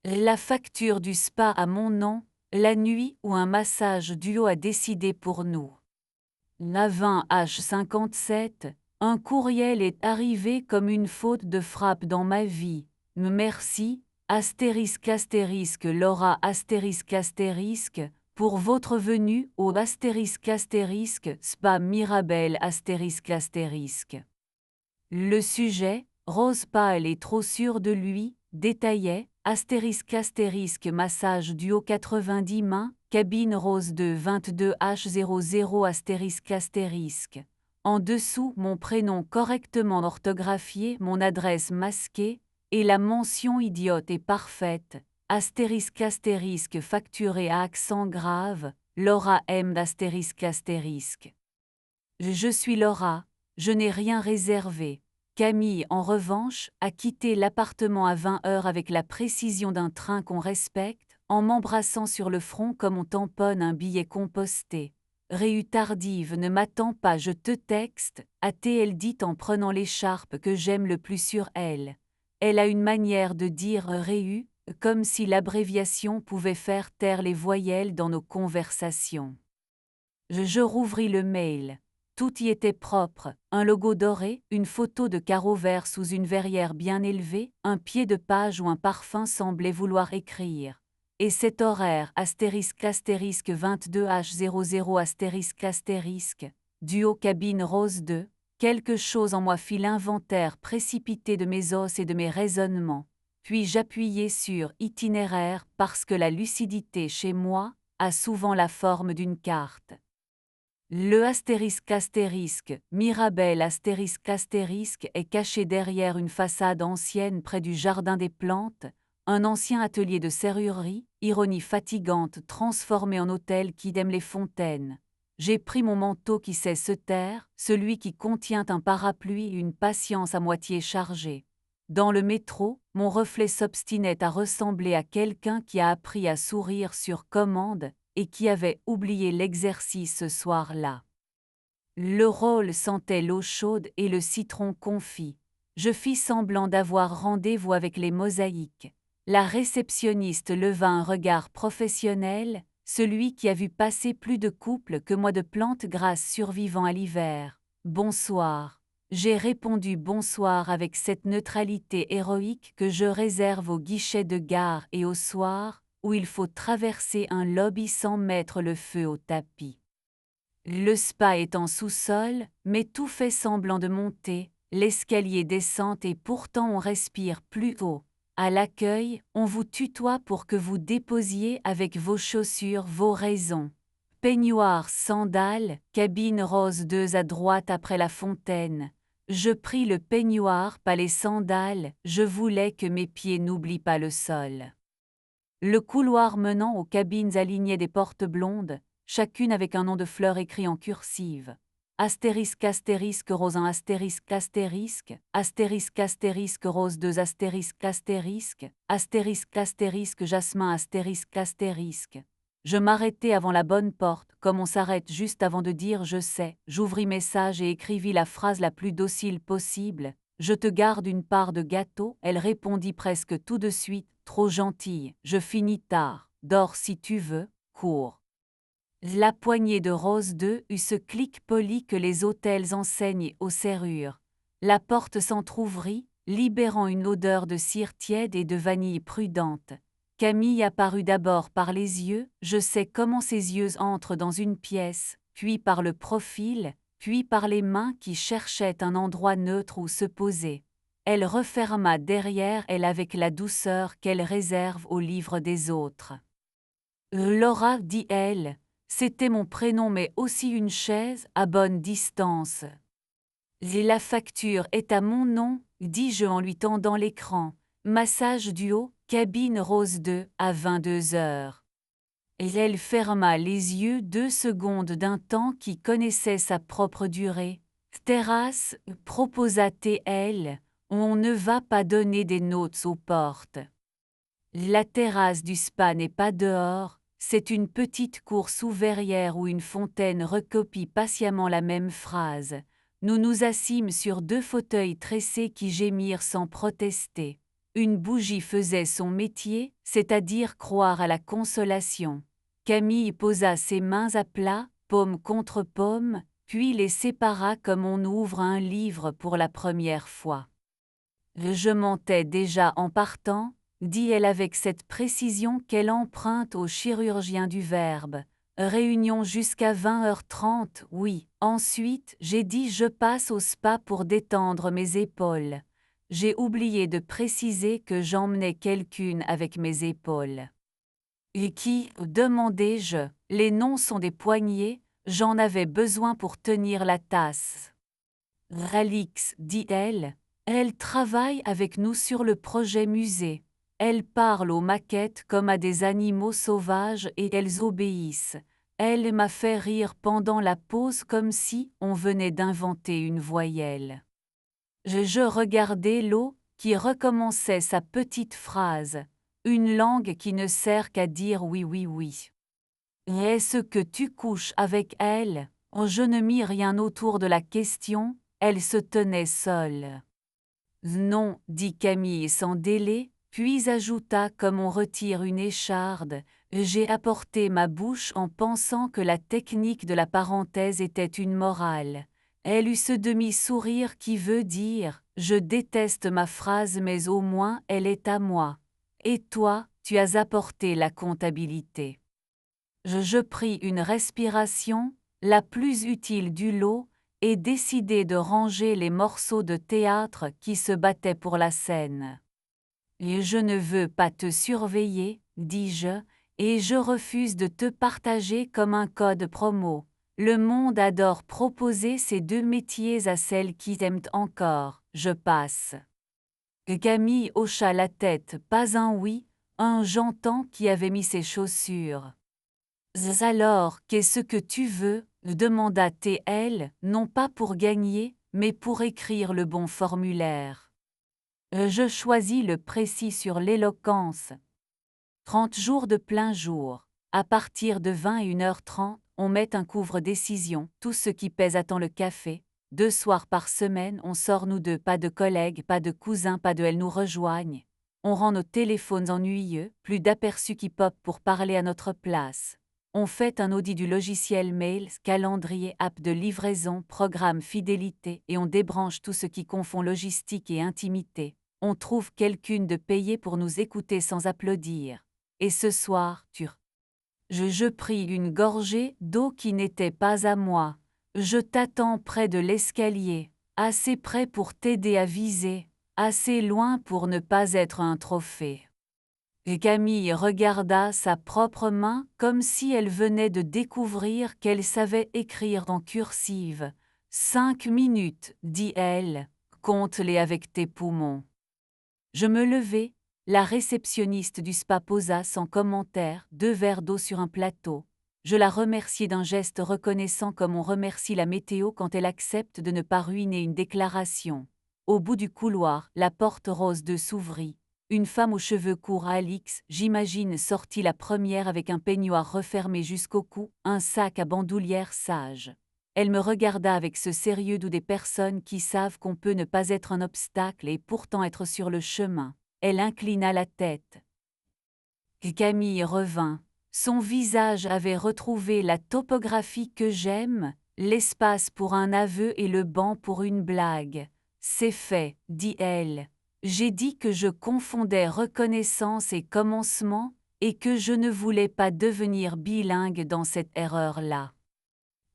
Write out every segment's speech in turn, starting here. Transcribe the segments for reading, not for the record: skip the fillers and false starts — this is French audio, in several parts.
La facture du spa à mon nom, la nuit où un massage duo a décidé pour nous. La 20h57, un courriel est arrivé comme une faute de frappe dans ma vie. Merci, Laura pour votre venue au spa Mirabel Le sujet, Rose pâle et trop sûr de lui, détaillait, massage duo 90 mains, cabine rose 2 22H00 ***. En dessous mon prénom correctement orthographié, mon adresse masquée, et la mention idiote et parfaite, facturé à accent grave, Laura M. Je suis Laura, je n'ai rien réservé. Camille, en revanche, a quitté l'appartement à 20h avec la précision d'un train qu'on respecte, en m'embrassant sur le front comme on tamponne un billet composté. Réu tardive, ne m'attends pas, je te texte, a-t-elle dit en prenant l'écharpe que j'aime le plus sur elle. Elle a une manière de dire Réu, comme si l'abréviation pouvait faire taire les voyelles dans nos conversations. Je rouvris le mail. Tout y était propre, un logo doré, une photo de carreau vert sous une verrière bien élevée, un pied de page où un parfum semblait vouloir écrire. Et cet horaire 22H00 duo cabine rose 2, quelque chose en moi fit l'inventaire précipité de mes os et de mes raisonnements. Puis j'appuyai sur itinéraire parce que la lucidité chez moi a souvent la forme d'une carte. Le Mirabel est caché derrière une façade ancienne près du jardin des plantes, un ancien atelier de serrurerie, ironie fatigante transformé en hôtel qui aime les fontaines. J'ai pris mon manteau qui sait se taire, celui qui contient un parapluie et une patience à moitié chargée. Dans le métro, mon reflet s'obstinait à ressembler à quelqu'un qui a appris à sourire sur commande, et qui avait oublié l'exercice ce soir-là. Le rôle sentait l'eau chaude et le citron confit. Je fis semblant d'avoir rendez-vous avec les mosaïques. La réceptionniste leva un regard professionnel, celui qui a vu passer plus de couples que moi de plantes grasses survivant à l'hiver. Bonsoir. J'ai répondu bonsoir avec cette neutralité héroïque que je réserve aux guichets de gare et au soir, où il faut traverser un lobby sans mettre le feu au tapis. Le spa est en sous-sol, mais tout fait semblant de monter, l'escalier descend et pourtant on respire plus haut. À l'accueil, on vous tutoie pour que vous déposiez avec vos chaussures vos raisons. Peignoir, sandales, cabine rose 2 à droite après la fontaine. Je pris le peignoir, pas les sandales, je voulais que mes pieds n'oublient pas le sol. Le couloir menant aux cabines alignait des portes blondes, chacune avec un nom de fleur écrit en cursive. Rose 1 Rose 2 Jasmin Je m'arrêtai avant la bonne porte, comme on s'arrête juste avant de dire je sais, j'ouvris message et écrivis la phrase la plus docile possible. Je te garde une part de gâteau, elle répondit presque tout de suite, trop gentille, je finis tard, dors si tu veux, cours. La poignée de Rose 2 eut ce clic poli que les hôtels enseignent aux serrures. La porte s'entr'ouvrit, libérant une odeur de cire tiède et de vanille prudente. Camille apparut d'abord par les yeux, je sais comment ses yeux entrent dans une pièce, puis par le profil, puis par les mains qui cherchaient un endroit neutre où se poser. Elle referma derrière elle avec la douceur qu'elle réserve aux livres des autres. Laura, dit-elle, c'était mon prénom mais aussi une chaise à bonne distance. La facture est à mon nom, dis-je en lui tendant l'écran. Massage duo, cabine rose 2 à 22h. Et elle ferma les yeux 2 secondes d'un temps qui connaissait sa propre durée. Terrasse, proposa-t-elle, on ne va pas donner des notes aux portes. La terrasse du spa n'est pas dehors, c'est une petite cour sous verrière où une fontaine recopie patiemment la même phrase. Nous nous assîmes sur 2 fauteuils tressés qui gémirent sans protester. Une bougie faisait son métier, c'est-à-dire croire à la consolation. Camille posa ses mains à plat, paume contre paume, puis les sépara comme on ouvre un livre pour la première fois. Je mentais déjà en partant, dit-elle avec cette précision qu'elle emprunte au chirurgien du verbe. Réunion jusqu'à 20h30, oui. Ensuite, j'ai dit je passe au spa pour détendre mes épaules. J'ai oublié de préciser que j'emmenais quelqu'une avec mes épaules. Et qui, demandai-je, les noms sont des poignées, j'en avais besoin pour tenir la tasse. Ralix, dit-elle, elle travaille avec nous sur le projet musée. Elle parle aux maquettes comme à des animaux sauvages et elles obéissent. Elle m'a fait rire pendant la pause comme si on venait d'inventer une voyelle. Je regardais l'eau qui recommençait sa petite phrase, une langue qui ne sert qu'à dire oui oui oui. Est-ce que tu couches avec elle? Je ne mis rien autour de la question, elle se tenait seule. Non, dit Camille sans délai, puis ajouta comme on retire une écharde, j'ai apporté ma bouche en pensant que la technique de la parenthèse était une morale. Elle eut ce demi-sourire qui veut dire « Je déteste ma phrase mais au moins elle est à moi. Et toi, tu as apporté la comptabilité. » Je pris une respiration, la plus utile du lot, et décidai de ranger les morceaux de théâtre qui se battaient pour la scène. Et je ne veux pas te surveiller, dis-je, et je refuse de te partager comme un code promo. Le monde adore proposer ces deux métiers à celles qui t'aiment encore, je passe. Camille hocha la tête, pas un oui, un j'entends qui avait mis ses chaussures. Alors, qu'est-ce que tu veux? Demanda TL, non pas pour gagner, mais pour écrire le bon formulaire. Je choisis le précis sur l'éloquence. 30 jours de plein jour. À partir de 21h30, on met un couvre-décision. Tout ce qui pèse attend le café. 2 soirs par semaine, on sort nous deux, pas de collègues, pas de cousins, pas de elles nous rejoignent. On rend nos téléphones ennuyeux, plus d'aperçus qui pop pour parler à notre place. On fait un audit du logiciel mail, calendrier, app de livraison, programme fidélité et on débranche tout ce qui confond logistique et intimité. On trouve quelqu'une de payée pour nous écouter sans applaudir. Et ce soir, je pris une gorgée d'eau qui n'était pas à moi. Je t'attends près de l'escalier, assez près pour t'aider à viser, assez loin pour ne pas être un trophée. Et Camille regarda sa propre main comme si elle venait de découvrir qu'elle savait écrire en cursive. 5 minutes, dit-elle, compte-les avec tes poumons. Je me levai, la réceptionniste du spa posa sans commentaire 2 verres d'eau sur un plateau. Je la remerciai d'un geste reconnaissant comme on remercie la météo quand elle accepte de ne pas ruiner une déclaration. Au bout du couloir, la porte rose de s'ouvrit. Une femme aux cheveux courts Alix, j'imagine, sortit la première avec un peignoir refermé jusqu'au cou, un sac à bandoulière sage. Elle me regarda avec ce sérieux doux des personnes qui savent qu'on peut ne pas être un obstacle et pourtant être sur le chemin. Elle inclina la tête. Et Camille revint. Son visage avait retrouvé la topographie que j'aime, l'espace pour un aveu et le banc pour une blague. C'est fait, dit-elle. J'ai dit que je confondais reconnaissance et commencement, et que je ne voulais pas devenir bilingue dans cette erreur-là.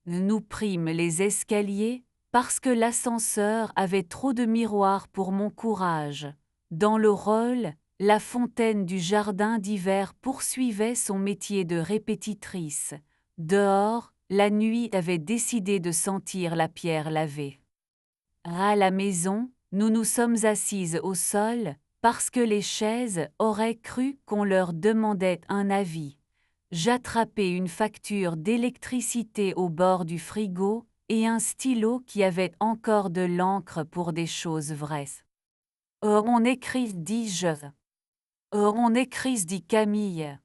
Nous prîmes les escaliers, parce que l'ascenseur avait trop de miroirs pour mon courage. Dans le rôle, la fontaine du jardin d'hiver poursuivait son métier de répétitrice. Dehors, la nuit avait décidé de sentir la pierre lavée. À la maison, nous nous sommes assises au sol, parce que les chaises auraient cru qu'on leur demandait un avis. J'attrapai une facture d'électricité au bord du frigo et un stylo qui avait encore de l'encre pour des choses vraies. Oh, on écrit, dis-je. Oh, on écrit, dit Camille.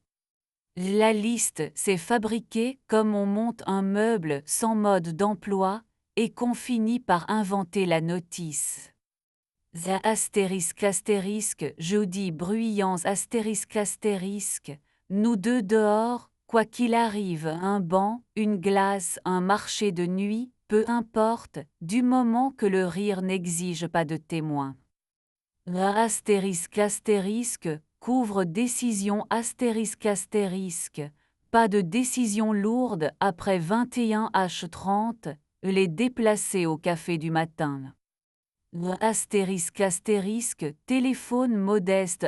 La liste s'est fabriquée comme on monte un meuble sans mode d'emploi et qu'on finit par inventer la notice. Jeudi bruyants nous deux dehors, quoi qu'il arrive, un banc, une glace, un marché de nuit, peu importe, du moment que le rire n'exige pas de témoins. Couvre décision pas de décision lourde après 21h30, les déplacer au café du matin. Téléphone modeste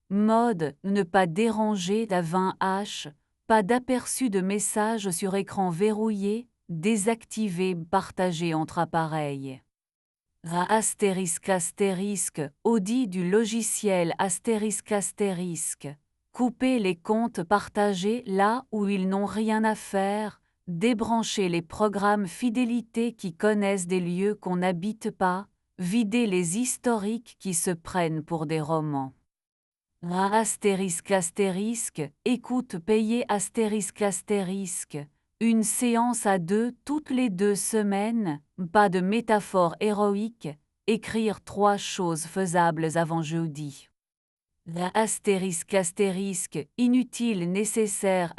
mode ne pas déranger d'à 20h, pas d'aperçu de message sur écran verrouillé, désactivé, partagé entre appareils. Audit du logiciel couper les comptes partagés là où ils n'ont rien à faire, débrancher les programmes fidélité qui connaissent des lieux qu'on n'habite pas, vider les historiques qui se prennent pour des romans. Écoute payer une séance à deux toutes les 2 semaines, pas de métaphore héroïque, écrire 3 choses faisables avant jeudi. Inutile nécessaire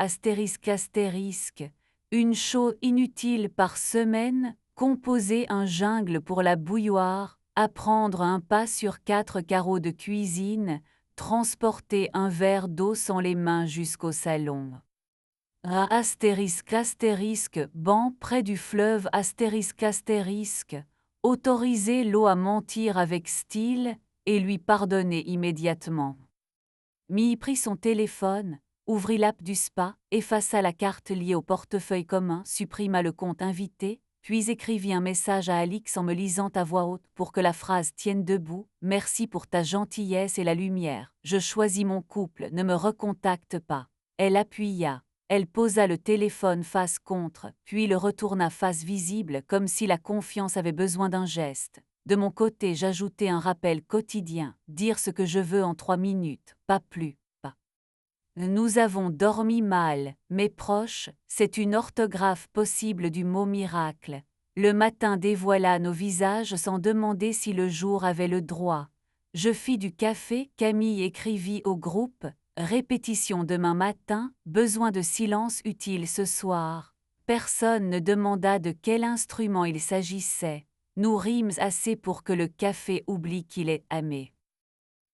une chose inutile par semaine, composer un jungle pour la bouilloire, apprendre un pas sur 4 carreaux de cuisine, transporter un verre d'eau sans les mains jusqu'au salon. Banc près du fleuve autoriser l'eau à mentir avec style et lui pardonner immédiatement. Mi prit son téléphone, ouvrit l'app du spa, effaça la carte liée au portefeuille commun, supprima le compte invité, puis écrivit un message à Alix en me lisant à voix haute pour que la phrase tienne debout. Merci pour ta gentillesse et la lumière. Je choisis mon couple, ne me recontacte pas. Elle appuya. Elle posa le téléphone face contre, puis le retourna face visible comme si la confiance avait besoin d'un geste. De mon côté, j'ajoutai un rappel quotidien, dire ce que je veux en 3 minutes, pas plus, pas. Nous avons dormi mal, mes proches, c'est une orthographe possible du mot miracle. Le matin dévoila nos visages sans demander si le jour avait le droit. Je fis du café, Camille écrivit au groupe. Répétition demain matin, besoin de silence utile ce soir. Personne ne demanda de quel instrument il s'agissait. Nous rîmes assez pour que le café oublie qu'il est aimé.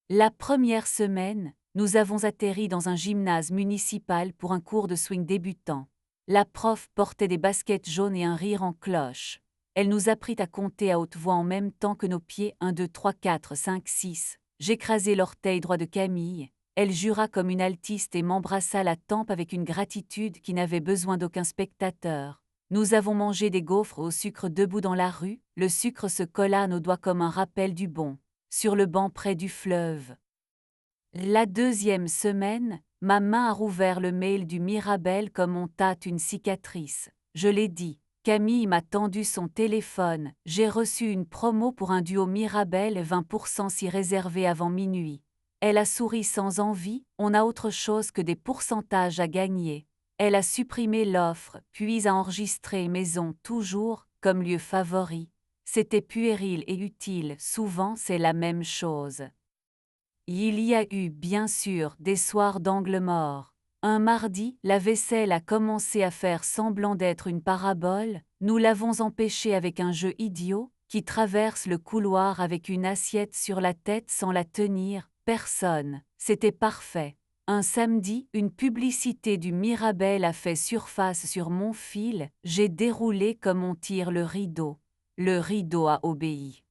La première semaine, nous avons atterri dans un gymnase municipal pour un cours de swing débutant. La prof portait des baskets jaunes et un rire en cloche. Elle nous apprit à compter à haute voix en même temps que nos pieds 1, 2, 3, 4, 5, 6. J'écrasai l'orteil droit de Camille. Elle jura comme une altiste et m'embrassa la tempe avec une gratitude qui n'avait besoin d'aucun spectateur. Nous avons mangé des gaufres au sucre debout dans la rue, le sucre se colla à nos doigts comme un rappel du bon, sur le banc près du fleuve. La deuxième semaine, ma main a rouvert le mail du Mirabel comme on tâte une cicatrice. Je l'ai dit. Camille m'a tendu son téléphone. J'ai reçu une promo pour un duo Mirabel 20% si réservé avant minuit. Elle a souri sans envie, on a autre chose que des pourcentages à gagner. Elle a supprimé l'offre, puis a enregistré Maison toujours comme lieu favori. C'était puéril et utile, souvent c'est la même chose. Il y a eu, bien sûr, des soirs d'angle mort. Un mardi, la vaisselle a commencé à faire semblant d'être une parabole, nous l'avons empêchée avec un jeu idiot, qui traverse le couloir avec une assiette sur la tête sans la tenir, personne, c'était parfait. Un samedi, une publicité du Mirabel a fait surface sur mon fil, j'ai déroulé comme on tire le rideau. Le rideau a obéi.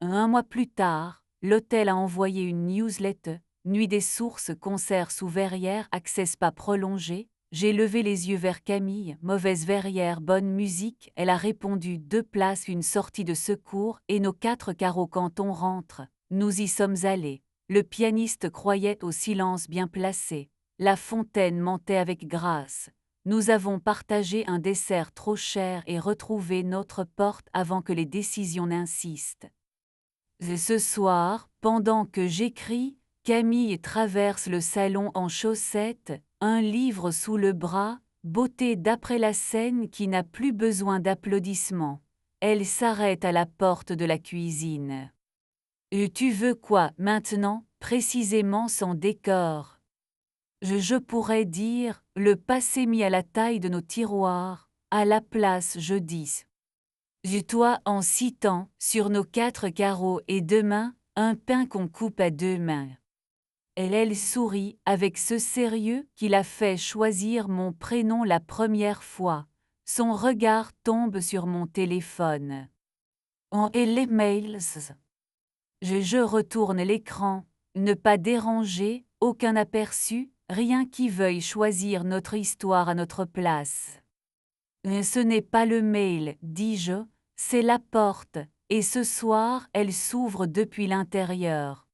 Un mois plus tard, l'hôtel a envoyé une newsletter, Nuit des sources, concert sous verrière, access pas prolongé. J'ai levé les yeux vers Camille, mauvaise verrière, bonne musique. Elle a répondu 2 places, une sortie de secours et nos 4 carreaux quand on rentre. Nous y sommes allés. Le pianiste croyait au silence bien placé. La fontaine mentait avec grâce. Nous avons partagé un dessert trop cher et retrouvé notre porte avant que les décisions n'insistent. Et ce soir, pendant que j'écris, Camille traverse le salon en chaussettes, un livre sous le bras, beauté d'après la scène qui n'a plus besoin d'applaudissements. Elle s'arrête à la porte de la cuisine. Tu veux quoi maintenant, précisément sans décor? Je pourrais dire, le passé mis à la taille de nos tiroirs, à la place je dis. Toi en 6 temps, sur nos 4 carreaux et demain, un pain qu'on coupe à 2 mains. Elle sourit avec ce sérieux qui l'a fait choisir mon prénom la première fois. Son regard tombe sur mon téléphone. Et les mails? Je retourne l'écran. Ne pas déranger, aucun aperçu, rien qui veuille choisir notre histoire à notre place. Ce n'est pas le mail, dis-je, c'est la porte, et ce soir elle s'ouvre depuis l'intérieur.